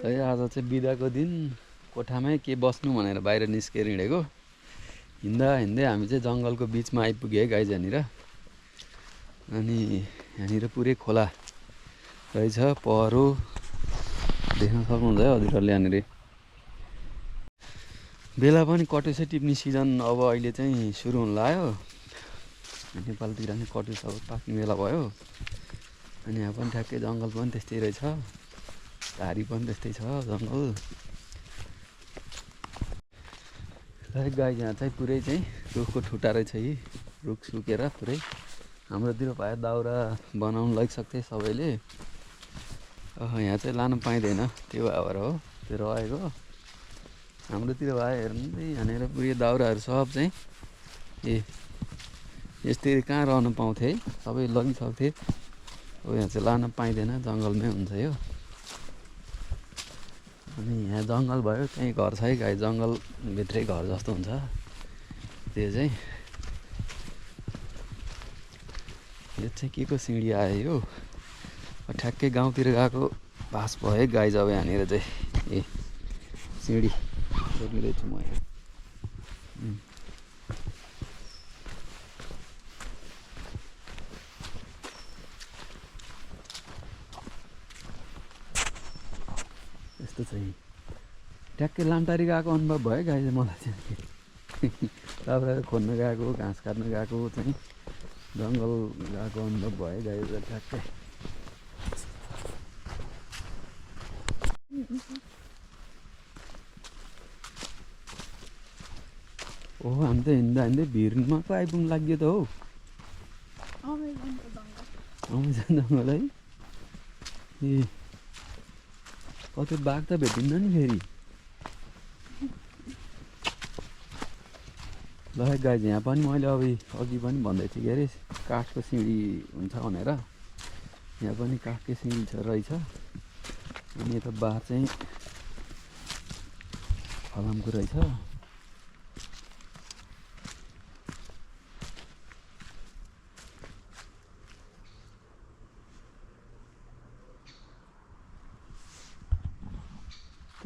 है आज चाहिँ बिदाको दिन कोठामै के बस्नु भनेर बाहिर निस्केर हिँडेको हिँड्दा हिँड्दै हामी चाहिँ जङ्गलको बिचमा आइपुग्यो है गाइज यहाँनिर। अनि यहाँनिर पुरै खोला रहेछ, पहरो देख्न सक्नुहुन्छ है हजुरहरूले। यहाँनिर बेला पनि कटुसै टिप्ने सिजन अब अहिले चाहिँ सुरु हुन लाग्यो। नेपालतिर नि कटुस अब पाक्ने बेला भयो। अनि यहाँ पनि ठ्याक्कै जङ्गल पनि त्यस्तै रहेछ, झारी पनि त्यस्तै छ जङ्गल। गाई यहाँ चाहिँ पुरै चाहिँ रुखको ठुटा रहेछ, यी रुख सुकेर पुरै। हाम्रोतिर भयो दाउरा बनाउनु लगिसक्थे सबैले, यहाँ चाहिँ लानु पाइँदैन, त्यो भएर हो त्यो रहेको। हाम्रोतिर भयो हेर्नु यहाँनिर पुरै दाउराहरू सब चाहिँ यस्तै कहाँ रहन पाउँथे है, सबै लगिसक्थे। अब यहाँ चाहिँ लान पाइँदैन, जङ्गलमै हुन्छ यो। अनि यहाँ जङ्गल भयो, त्यहीँ घर छ है गाई, जङ्गलभित्रै घर जस्तो हुन्छ त्यो चाहिँ। यो चाहिँ के को सिँढी आयो यो, ठ्याक्कै गाउँतिर गएको भास भयो है गाई। जब यहाँनिर चाहिँ सिँढी रोपिरहेछु म यहाँ। यस्तो चाहिँ ट्याक्कै लामटारी गएको अनुभव भयो गाई चाहिँ मलाई चाहिँ। दाउरा खोज्न गएको, घाँस काट्न गएको चाहिँ जङ्गल गएको अनुभव भयो गाई ट्याक्कै। ओहो हामी त हिँड्दा हिँड्दै भिरमा पो आइपुग्नु लाग्यो त हौ। अमेजन जङ्गल है। ए कतै बाघ त भेटिन्न नि फेरि। ल गाई यहाँ पनि मैले अघि पनि भन्दै थिएँ के अरे काठको सिँढी हुन्छ भनेर, यहाँ पनि काठकै सिँढी रहेछ। अनि यता बार चाहिँ फलामको रहेछ।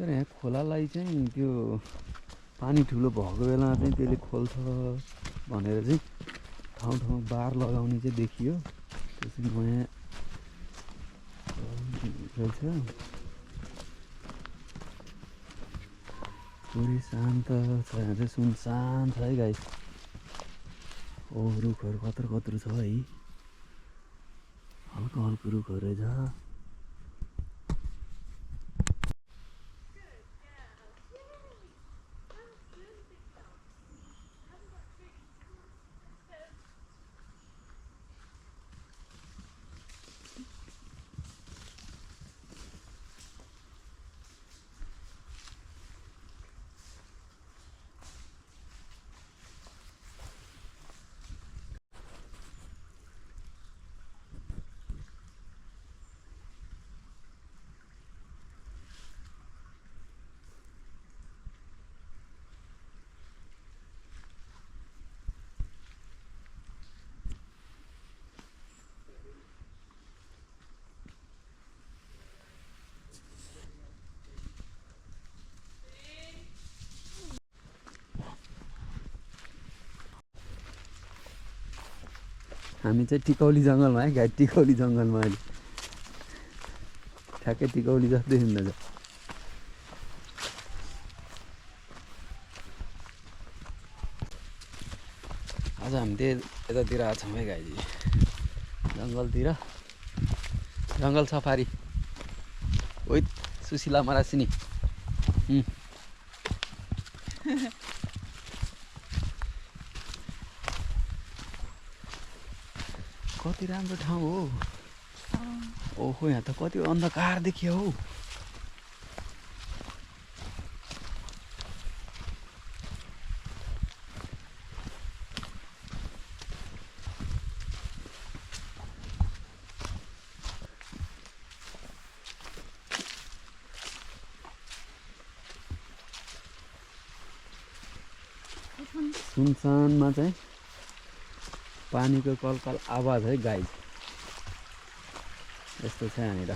तर यहाँ खोलालाई चाहिँ त्यो पानी ठुलो भएको बेलामा चाहिँ त्यसले खोल्छ भनेर चाहिँ ठाउँ ठाउँ बार लगाउने चाहिँ देखियो। त्यो चाहिँ नयाँ रहेछ। पुरै शान्त छ, यहाँ चाहिँ सुनसान छ है गाई। ओ रुखहरू कत्रो कत्रो छ है, हल्का हल्का रुखहरू रहेछ। हामी चाहिँ टिकौली जङ्गलमा है गाई, टिकौली जङ्गलमा अहिले ठ्याक्कै टिकौली जस्तै हुँदैछ। आज हामी त्यही यतातिर आएको छौँ है गाईजी, जङ्गलतिर, जङ्गल सफारी। ओइ सुशीला मरासिनी कति राम्रो ठाउँ हो। ओहो यहाँ त कति अन्धकार देखियो हौ। सुनसानमा चाहिँ पानीको कलकल आवाज है गाई, यस्तो छ यहाँनिर।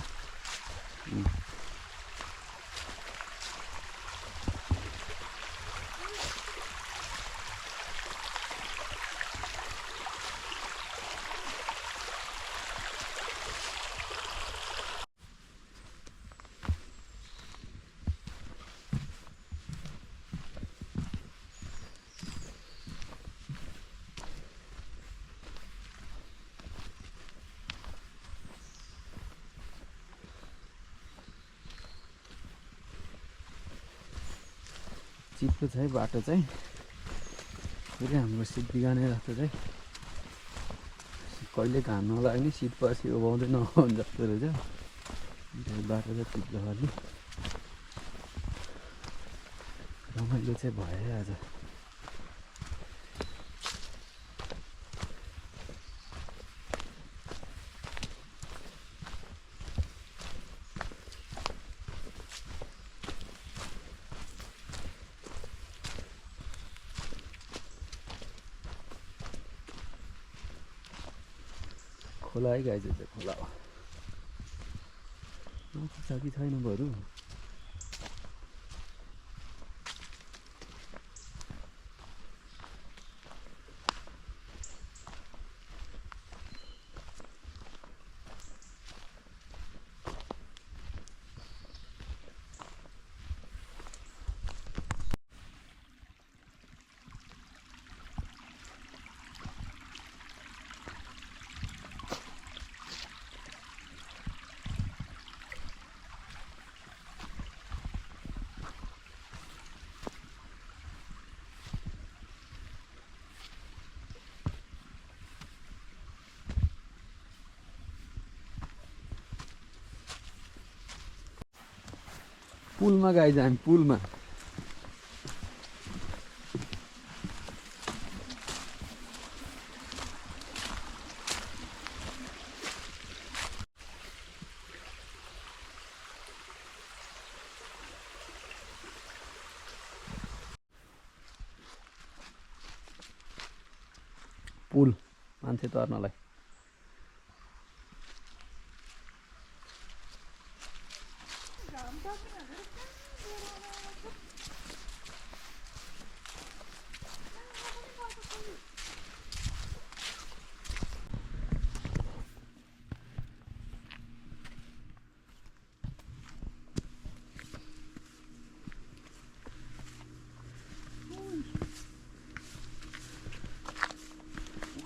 चिप्लो छ है बाटो चाहिँ। फेरि हाम्रो सिट बिगार्ने रास्ता चाहिँ कहिले घाम नलाग्ने सिट पछि उभाउँदै नआउनु जस्तो रहेछ। बाटो चाहिँ चिप्लो खालि रमाइलो चाहिँ भयो आज। खोला है गाई चाहिँ खोला हो। छ कि छैन बरु पुलमा गाई जाने पुलमा। पुल मान्छे तर्नलाई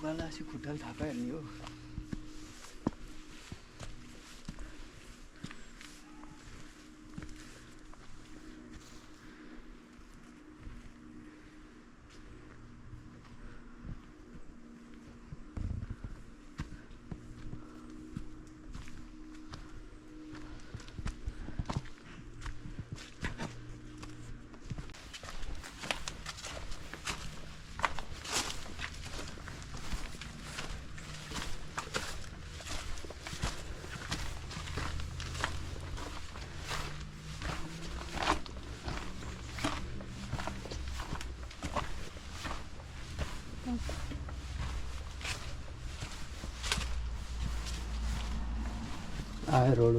उकालासी खुट्टाले थाहा पाइहाल्ने हो। आयो रोड